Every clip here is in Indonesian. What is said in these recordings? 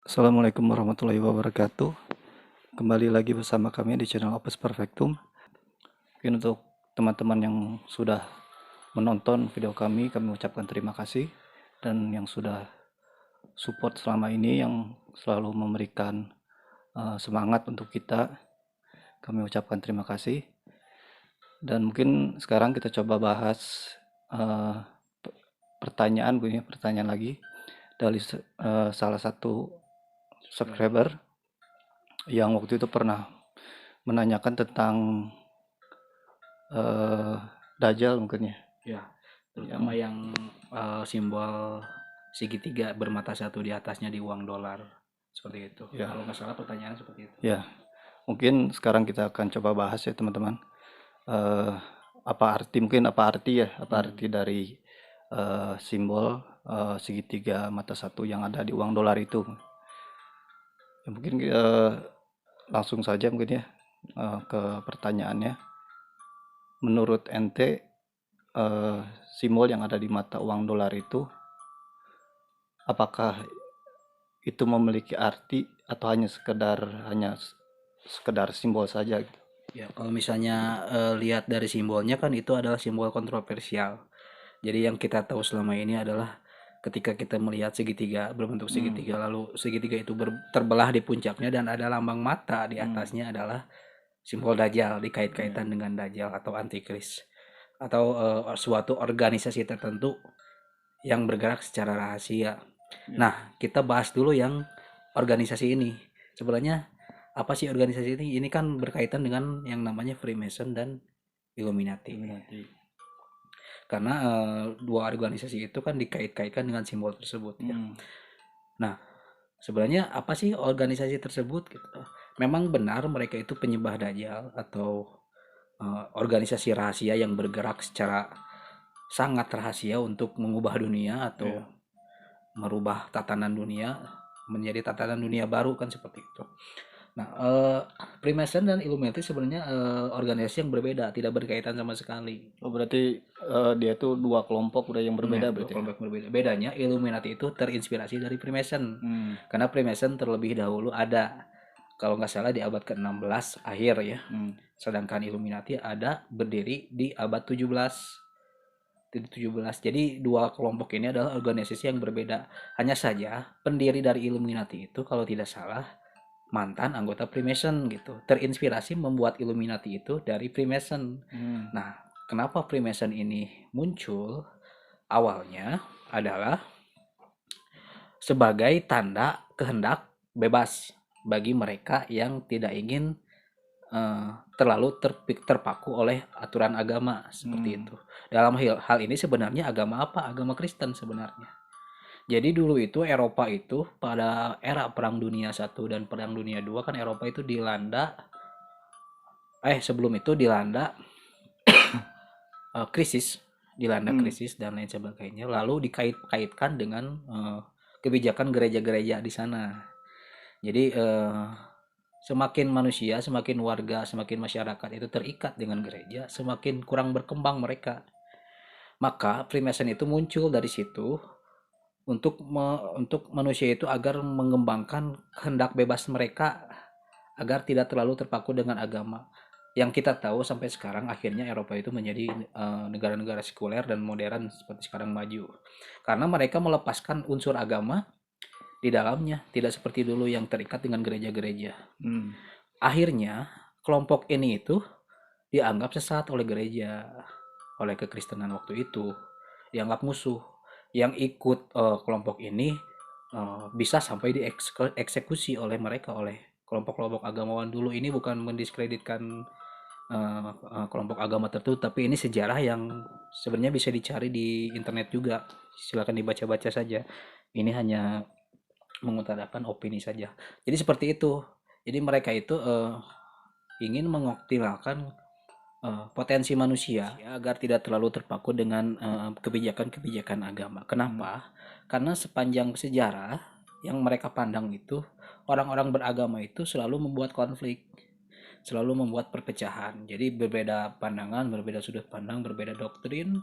Assalamualaikum warahmatullahi wabarakatuh. Kembali lagi bersama kami di channel Opus Perfectum. Mungkin untuk teman-teman yang sudah menonton video kami ucapkan terima kasih. Dan yang sudah support selama ini, yang selalu memberikan semangat untuk kita, kami ucapkan terima kasih. Dan mungkin sekarang kita coba bahas pertanyaan lagi dari salah satu subscriber yang waktu itu pernah menanyakan tentang Dajjal mungkin ya. Ya, terutama yang simbol segitiga bermata satu di atasnya di uang dolar seperti itu. Ya, Kalau nggak salah pertanyaan seperti itu. ya. Mungkin sekarang kita akan coba bahas ya teman-teman. Eh, apa arti dari simbol segitiga mata satu yang ada di uang dolar itu. Ya, mungkin langsung saja mungkin ya ke pertanyaannya. Menurut ente simbol yang ada di mata uang dolar itu, apakah itu memiliki arti atau hanya sekedar simbol saja? Ya, kalau misalnya lihat dari simbolnya kan itu adalah simbol kontroversial. Jadi yang kita tahu selama ini adalah ketika kita melihat segitiga berbentuk segitiga, lalu segitiga itu terbelah di puncaknya dan ada lambang mata di atasnya adalah simbol Dajjal, dikait-kaitan dengan Dajjal atau antikris atau suatu organisasi tertentu yang bergerak secara rahasia. Nah, kita bahas dulu yang organisasi ini. Sebenarnya apa sih organisasi ini? Ini kan berkaitan dengan yang namanya Freemason dan Illuminati. Karena dua organisasi itu kan dikait-kaitkan dengan simbol tersebut ya. Nah, sebenarnya apa sih organisasi tersebut gitu? Memang benar mereka itu penyembah Dajjal atau organisasi rahasia yang bergerak secara sangat rahasia untuk mengubah dunia atau merubah tatanan dunia menjadi tatanan dunia baru kan seperti itu. Nah, Freemason dan Illuminati sebenarnya organisasi yang berbeda, tidak berkaitan sama sekali. Oh, berarti dia tuh dua kelompok udah yang Ya, berbeda dua berarti ya? kelompok berbeda. Bedanya Illuminati itu terinspirasi dari Freemason. Karena Freemason terlebih dahulu ada, kalau nggak salah di abad ke-16 akhir ya. Sedangkan Illuminati ada berdiri di abad 17. Jadi dua kelompok ini adalah organisasi yang berbeda. Hanya saja pendiri dari Illuminati itu kalau tidak salah mantan anggota Freemason gitu. Terinspirasi membuat Illuminati itu dari Freemason. Nah, kenapa Freemason ini muncul? Awalnya adalah sebagai tanda kehendak bebas bagi mereka yang tidak ingin terlalu terpaku oleh aturan agama seperti itu. Dalam hal ini sebenarnya agama apa? Agama Kristen sebenarnya. Jadi dulu itu Eropa itu pada era Perang Dunia I dan Perang Dunia II kan Eropa itu sebelum itu dilanda krisis, krisis dan lain sebagainya. Lalu dikait-kaitkan dengan kebijakan gereja-gereja di sana. Jadi semakin manusia, semakin warga, semakin masyarakat itu terikat dengan gereja, semakin kurang berkembang mereka. Maka Freemason itu muncul dari situ untuk manusia itu agar mengembangkan kehendak bebas mereka agar tidak terlalu terpaku dengan agama. Yang kita tahu sampai sekarang akhirnya Eropa itu menjadi negara-negara sekuler dan modern seperti sekarang maju. Karena mereka melepaskan unsur agama di dalamnya, tidak seperti dulu yang terikat dengan gereja-gereja. Akhirnya kelompok ini itu dianggap sesat oleh gereja, oleh kekristenan waktu itu, dianggap musuh. Yang ikut kelompok ini bisa sampai dieksekusi oleh mereka, oleh kelompok-kelompok agamawan dulu. Ini bukan mendiskreditkan kelompok agama tertentu, tapi ini sejarah yang sebenarnya bisa dicari di internet juga. Silakan dibaca-baca saja. Ini hanya mengutarakan opini saja. Jadi seperti itu. Jadi mereka itu ingin mengoptimalkan potensi manusia ya, agar tidak terlalu terpaku dengan kebijakan-kebijakan agama. Kenapa? Karena sepanjang sejarah yang mereka pandang itu orang-orang beragama itu selalu membuat konflik, selalu membuat perpecahan. Jadi berbeda pandangan, berbeda sudut pandang, berbeda doktrin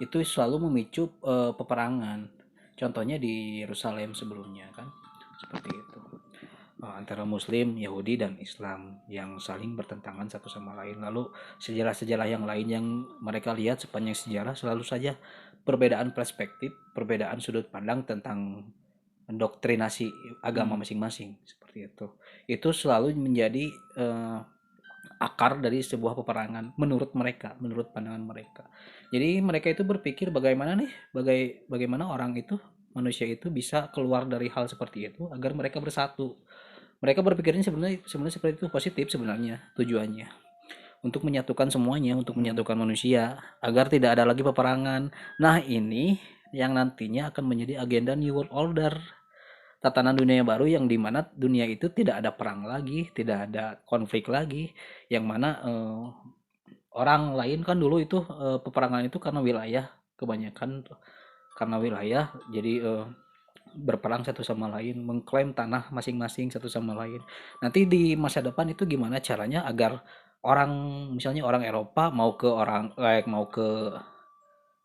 itu selalu memicu peperangan. Contohnya di Yerusalem sebelumnya kan. seperti itu. Antara Muslim, Yahudi, dan Islam yang saling bertentangan satu sama lain. Lalu sejarah-sejarah yang lain yang mereka lihat sepanjang sejarah selalu saja perbedaan perspektif, perbedaan sudut pandang tentang doktrinasi agama masing-masing seperti itu. Itu selalu menjadi akar dari sebuah peperangan menurut mereka, menurut pandangan mereka. Jadi mereka itu berpikir bagaimana nih, bagaimana orang itu, manusia itu bisa keluar dari hal seperti itu agar mereka bersatu. Mereka berpikirnya sebenarnya seperti itu, positif sebenarnya tujuannya untuk menyatukan semuanya, untuk menyatukan manusia agar tidak ada lagi peperangan. Nah, ini yang nantinya akan menjadi agenda New World Order, tatanan dunia yang baru yang dimana dunia itu tidak ada perang lagi, tidak ada konflik lagi, yang mana orang lain kan dulu itu peperangan itu karena wilayah, kebanyakan karena wilayah, jadi berperang satu sama lain, mengklaim tanah masing-masing satu sama lain. Nanti di masa depan itu gimana caranya agar orang, misalnya orang Eropa mau ke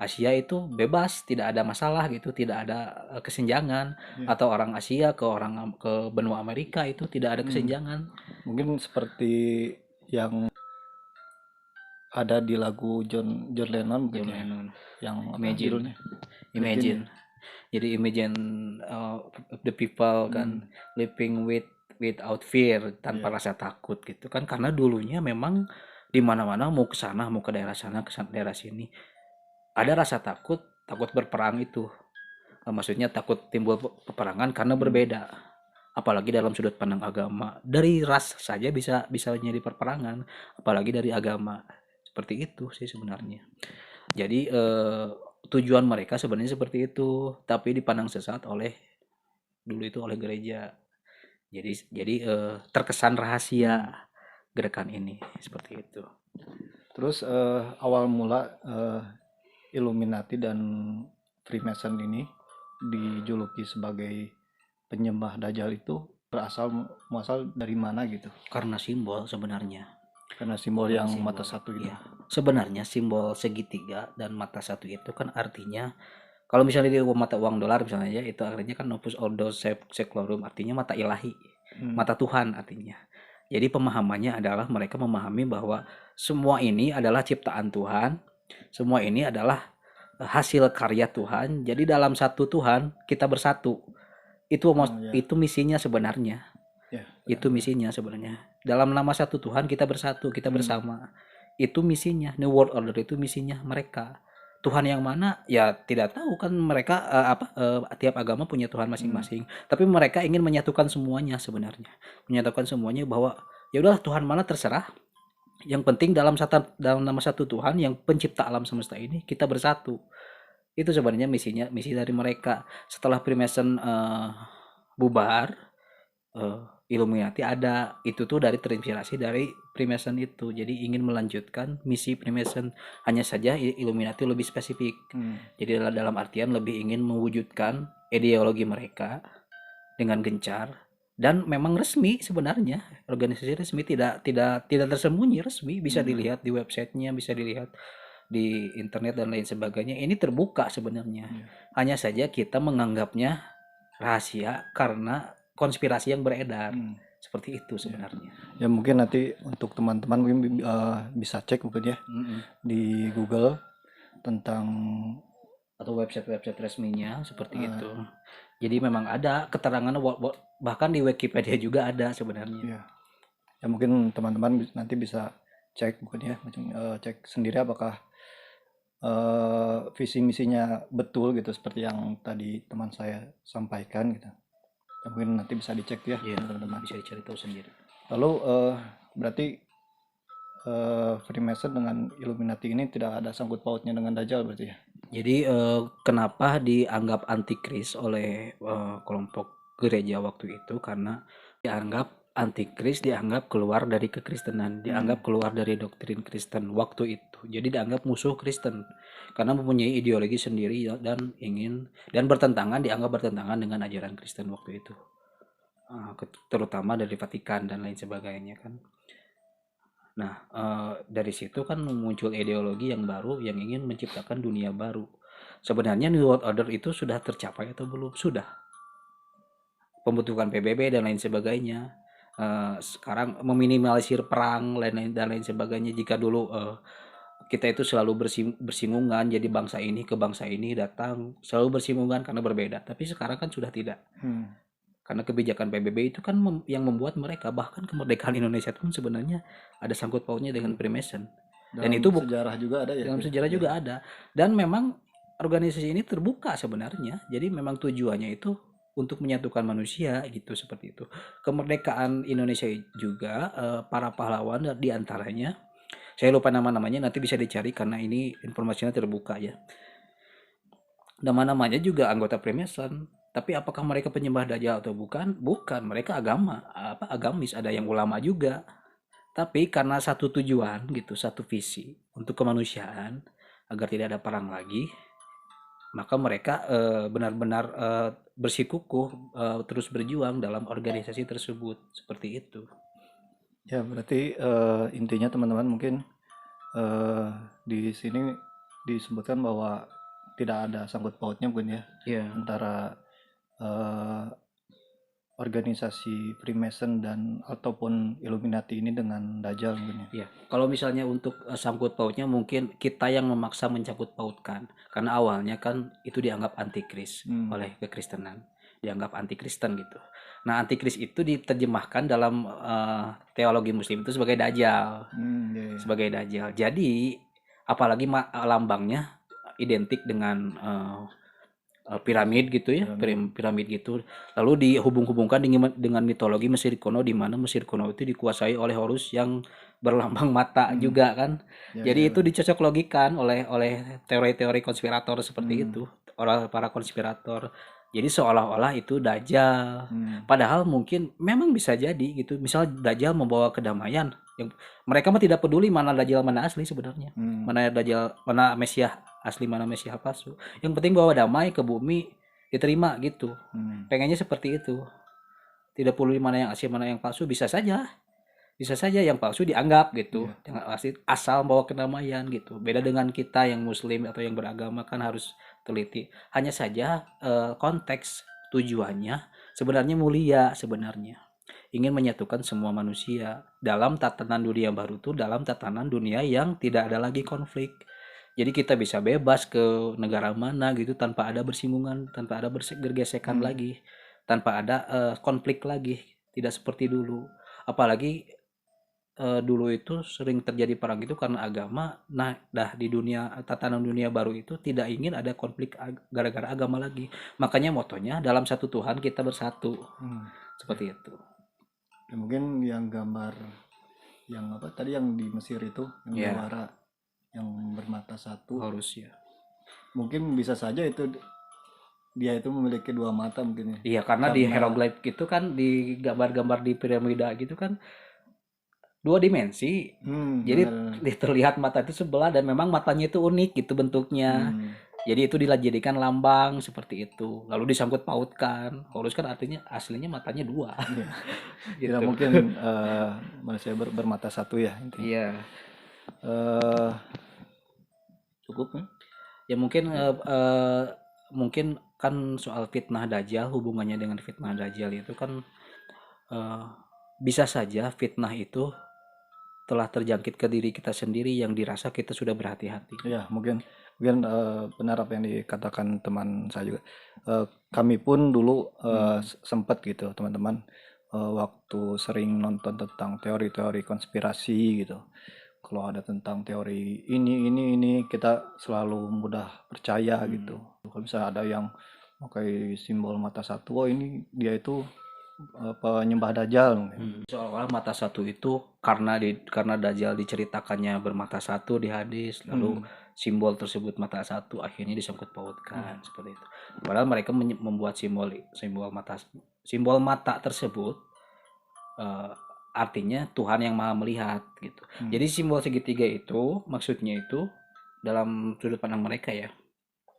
Asia itu bebas, tidak ada masalah gitu, tidak ada kesenjangan. Atau orang Asia ke benua Amerika itu tidak ada kesenjangan. Mungkin seperti yang ada di lagu John Lennon mungkin John ya, Lennon, yang apa Imagine. judulnya? Imagine. Jadi imagine the people kan living without fear, tanpa rasa takut gitu kan, karena dulunya memang di mana-mana, mau ke sana, mau ke daerah sana, ke daerah sini, ada rasa takut, takut berperang itu. Maksudnya takut timbul peperangan karena berbeda. Apalagi dalam sudut pandang agama. Dari ras saja bisa menjadi perperangan, apalagi dari agama. Seperti itu sih sebenarnya. Jadi tujuan mereka sebenarnya seperti itu, tapi dipandang sesat dulu itu oleh gereja. Jadi terkesan rahasia gerakan ini seperti itu. Terus awal mula Illuminati dan Freemason ini dijuluki sebagai penyembah Dajjal itu muasal dari mana gitu? Karena simbol sebenarnya. Karena simbol yang mata satu itu. Ya, sebenarnya simbol segitiga dan mata satu itu kan artinya, kalau misalnya di mata uang dolar misalnya ya, itu artinya kan Novus Ordo Seclorum, artinya mata ilahi, mata Tuhan artinya. Jadi pemahamannya adalah mereka memahami bahwa semua ini adalah ciptaan Tuhan, semua ini adalah hasil karya Tuhan. Jadi dalam satu Tuhan kita bersatu. Itu misinya sebenarnya. Itu misinya sebenarnya. Dalam nama satu Tuhan kita bersatu, kita bersama. Itu misinya. New World Order itu misinya mereka. Tuhan yang mana ya tidak tahu kan, mereka tiap agama punya Tuhan masing-masing. Tapi mereka ingin menyatukan semuanya sebenarnya. Menyatukan semuanya bahwa ya udahlah, Tuhan mana terserah. Yang penting dalam nama satu Tuhan yang pencipta alam semesta ini kita bersatu. Itu sebenarnya misi dari mereka. Setelah Freemason bubar, Illuminati ada. Itu tuh terinspirasi dari Freemason itu. Jadi ingin melanjutkan misi Freemason, hanya saja Illuminati lebih spesifik. Jadi dalam artian lebih ingin mewujudkan ideologi mereka dengan gencar, dan memang resmi sebenarnya, organisasi resmi, tidak tersembunyi, resmi, bisa dilihat di websitenya, bisa dilihat di internet dan lain sebagainya. Ini terbuka sebenarnya. Hanya saja kita menganggapnya rahasia karena konspirasi yang beredar. Seperti itu sebenarnya. Ya mungkin nanti untuk teman-teman bisa cek mungkin ya di Google tentang, atau website resminya seperti itu. Jadi memang ada keterangan, bahkan di Wikipedia juga ada sebenarnya. Ya mungkin teman-teman nanti bisa cek mungkin ya, cek sendiri apakah visi misinya betul gitu, seperti yang tadi teman saya sampaikan gitu. Ya, mungkin nanti bisa dicek ya, teman-teman. Bisa dicari tahu sendiri. Lalu berarti Freemason dengan Illuminati ini tidak ada sangkut pautnya dengan Dajjal berarti ya? Jadi kenapa dianggap antikris oleh kelompok gereja waktu itu? Karena dianggap antikris, dianggap keluar dari kekristenan, dianggap keluar dari doktrin Kristen waktu itu. Jadi dianggap musuh Kristen karena mempunyai ideologi sendiri dan dianggap bertentangan dengan ajaran Kristen waktu itu, terutama dari Vatikan dan lain sebagainya kan. Nah, dari situ kan muncul ideologi yang baru yang ingin menciptakan dunia baru. Sebenarnya New World Order itu sudah tercapai atau belum? Sudah. pembentukan PBB dan lain sebagainya. Sekarang meminimalisir perang dan lain sebagainya. Jika dulu kita itu selalu bersinggungan, jadi bangsa ini ke bangsa ini datang selalu bersinggungan karena berbeda, tapi sekarang kan sudah tidak, karena kebijakan PBB itu kan yang membuat mereka, bahkan kemerdekaan Indonesia pun sebenarnya ada sangkut pautnya dengan Freemason. Dan itu sejarah juga ada ya. dalam sejarah juga ada, dan memang organisasi ini terbuka sebenarnya, jadi memang tujuannya itu untuk menyatukan manusia gitu, seperti itu. Kemerdekaan Indonesia juga para pahlawan diantaranya, saya lupa nama-namanya, nanti bisa dicari karena ini informasinya terbuka ya. Nama-namanya juga anggota Freemason. Tapi apakah mereka penyembah Dajjal atau bukan? Bukan, mereka agamis, ada yang ulama juga. Tapi karena satu tujuan gitu, satu visi untuk kemanusiaan agar tidak ada perang lagi, maka mereka benar-benar bersikukuh, terus berjuang dalam organisasi tersebut, seperti itu. Ya, berarti intinya teman-teman mungkin di sini disebutkan bahwa tidak ada sangkut pautnya mungkin ya Ya, antara organisasi Freemason dan ataupun Illuminati ini dengan Dajjal mungkin ya. ya. Kalau misalnya untuk sangkut pautnya, mungkin kita yang memaksa mencangkut pautkan, karena awalnya kan itu dianggap antikris oleh kekristenan, dianggap antikristen gitu. Nah, antikris itu diterjemahkan dalam teologi Muslim itu sebagai Dajjal, sebagai Dajjal. Jadi apalagi lambangnya identik dengan piramid gitu ya, piramid gitu. Lalu dihubung-hubungkan dengan mitologi Mesir kuno, di mana Mesir kuno itu dikuasai oleh Horus yang berlambang mata juga kan. Jadi itu dicocok logikan oleh teori-teori konspirator seperti itu, oleh para konspirator. Jadi seolah-olah itu Dajjal. Padahal mungkin memang bisa jadi gitu. Misal Dajjal membawa kedamaian, yang mereka mah tidak peduli mana Dajjal mana asli sebenarnya. Mana Dajjal, mana Mesias asli, mana Mesias palsu. Yang penting bawa damai ke bumi, diterima gitu. Pengennya seperti itu. Tidak peduli mana yang asli, mana yang palsu, bisa saja yang palsu dianggap gitu. Jangan asal bawa kedamaian gitu. Beda dengan kita yang muslim atau yang beragama kan harus teliti. Hanya saja konteks tujuannya sebenarnya mulia, sebenarnya ingin menyatukan semua manusia dalam tatanan dunia baru tuh, dalam tatanan dunia yang tidak ada lagi konflik. Jadi kita bisa bebas ke negara mana gitu tanpa ada bersinggungan, tanpa ada bergesekan lagi, tanpa ada konflik lagi, tidak seperti dulu. Apalagi dulu itu sering terjadi perang itu karena agama. Nah, di tatanan dunia baru itu tidak ingin ada konflik gara-gara agama lagi. Makanya motonya dalam satu Tuhan kita bersatu. Seperti itu. Ya, mungkin yang gambar yang apa tadi yang di Mesir itu yang jawara yang bermata satu, Horus ya. Mungkin bisa saja itu dia itu memiliki dua mata mungkin ya. Iya, karena di hieroglif gitu kan, di gambar-gambar di piramida gitu kan dua dimensi. Jadi terlihat mata itu sebelah dan memang matanya itu unik gitu bentuknya. Jadi itu dijadikan lambang seperti itu. Lalu disangkut pautkan. Horus kan artinya aslinya matanya dua. Gitu. Tidak mungkin manusia bermata satu ya intinya. Iya. Cukup ya? Ya mungkin kan soal fitnah Dajjal, hubungannya dengan fitnah Dajjal itu kan bisa saja fitnah itu telah terjangkit ke diri kita sendiri yang dirasa kita sudah berhati-hati. Ya, mungkin benar apa yang dikatakan teman saya juga. Kami pun dulu sempat gitu teman-teman, waktu sering nonton tentang teori-teori konspirasi gitu. Kalau ada tentang teori ini kita selalu mudah percaya gitu. Kalau misalnya ada yang pakai simbol mata satu, oh ini dia itu penyembah Dajjal. Seolah-olah mata satu itu karena Dajjal diceritakannya bermata satu di hadis, lalu simbol tersebut mata satu akhirnya disangkut pautkan seperti itu. Padahal mereka membuat simbol mata tersebut artinya Tuhan yang maha melihat gitu. Jadi simbol segitiga itu maksudnya itu dalam sudut pandang mereka ya.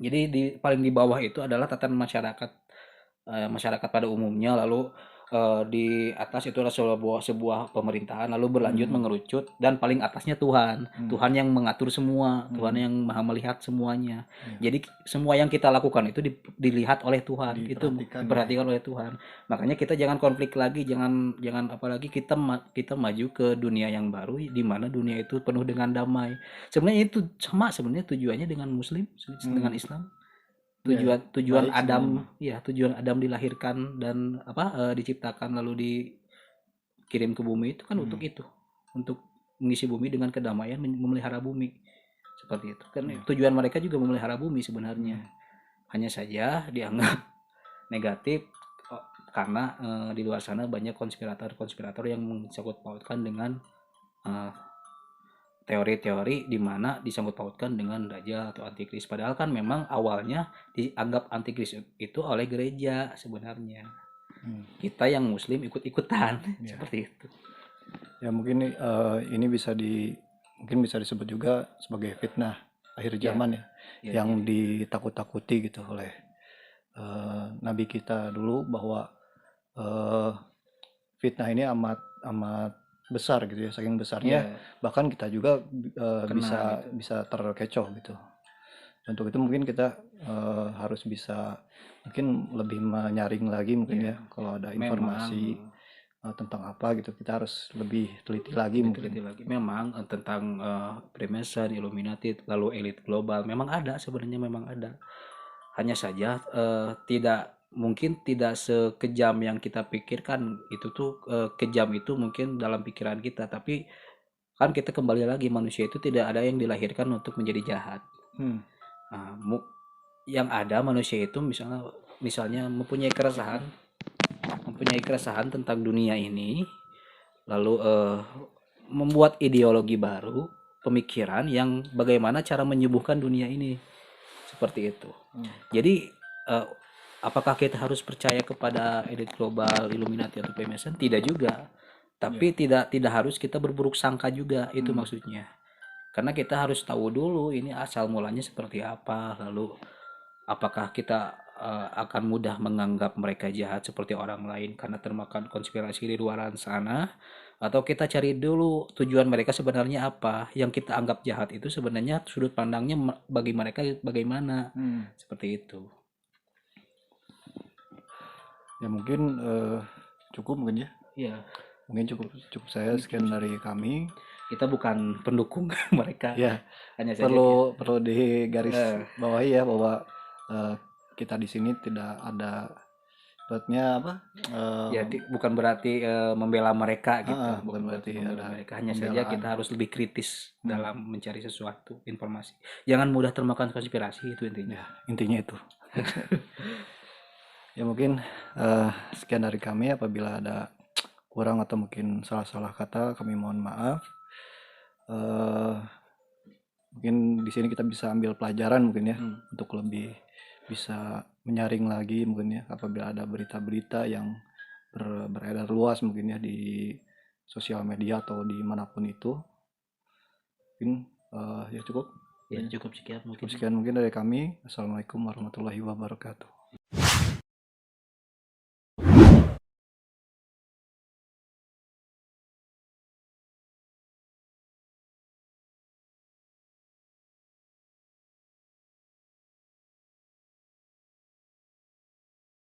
Jadi paling di bawah itu adalah tatanan masyarakat pada umumnya, lalu di atas itu adalah sebuah pemerintahan, lalu berlanjut mengerucut, dan paling atasnya Tuhan. Tuhan yang mengatur semua, Tuhan yang maha melihat semuanya. Jadi semua yang kita lakukan itu dilihat oleh Tuhan, itu diperhatikan oleh Tuhan. Makanya kita jangan konflik lagi, jangan apalagi kita maju ke dunia yang baru, di mana dunia itu penuh dengan damai. Sebenarnya itu sama sebenarnya tujuannya dengan Muslim, dengan Islam. Tujuan Adam, ya tujuan Adam dilahirkan dan diciptakan lalu dikirim ke bumi itu kan untuk itu, untuk mengisi bumi dengan kedamaian, memelihara bumi, seperti itu kan. Tujuan mereka juga memelihara bumi sebenarnya, hanya saja dianggap negatif karena di luar sana banyak konspirator yang mensangkut pautkan dengan teori-teori di mana disangkut pautkan dengan Dajjal atau Antikris. Padahal kan memang awalnya dianggap Antikris itu oleh gereja sebenarnya. Kita yang Muslim ikut-ikutan seperti itu. Ya mungkin ini mungkin bisa disebut juga sebagai fitnah akhir zaman yang ditakut-takuti gitu oleh Nabi kita dulu, bahwa fitnah ini amat besar gitu ya, saking besarnya bahkan kita juga bisa terkecoh gitu. Untuk itu mungkin kita harus bisa mungkin lebih menyaring lagi mungkin ya, kalau ada informasi tentang apa gitu, kita harus lebih teliti lagi mungkin. Memang tentang Freemason, Illuminati, lalu elit global memang ada, sebenarnya memang ada. Hanya saja mungkin tidak sekejam yang kita pikirkan. Itu tuh kejam itu mungkin dalam pikiran kita, tapi kan kita kembali lagi, manusia itu tidak ada yang dilahirkan untuk menjadi jahat. Nah, yang ada manusia itu misalnya mempunyai keresahan tentang dunia ini, lalu membuat ideologi baru, pemikiran yang bagaimana cara menyembuhkan dunia ini, seperti itu. Jadi apakah kita harus percaya kepada elit global, Illuminati atau Freemason? Tidak juga. Tapi tidak harus kita berburuk sangka juga, itu maksudnya. Karena kita harus tahu dulu ini asal mulanya seperti apa, lalu apakah kita akan mudah menganggap mereka jahat seperti orang lain karena termakan konspirasi di luar sana, atau kita cari dulu tujuan mereka sebenarnya apa. Yang kita anggap jahat itu sebenarnya sudut pandangnya bagi mereka bagaimana, seperti itu. Ya mungkin cukup mungkin ya. Iya. Mungkin cukup saya, sekian dari kami. Kita bukan pendukung mereka. Ya, hanya saja perlu digaris bawahi ya, bahwa kita di sini tidak ada buatnya bukan berarti membela mereka gitu. Bukan berarti membela mereka. Hanya saja kita harus lebih kritis dalam mencari sesuatu informasi. Jangan mudah termakan konspirasi, itu intinya. Intinya itu. Ya mungkin sekian dari kami. Apabila ada kurang atau mungkin salah-salah kata, kami mohon maaf. Mungkin di sini kita bisa ambil pelajaran mungkin ya, untuk lebih bisa menyaring lagi mungkin ya, apabila ada berita-berita yang beredar luas mungkin ya di sosial media atau dimanapun itu. Mungkin ya cukup. Ya cukup sekian mungkin. Sekian mungkin dari kami. Assalamualaikum warahmatullahi wabarakatuh.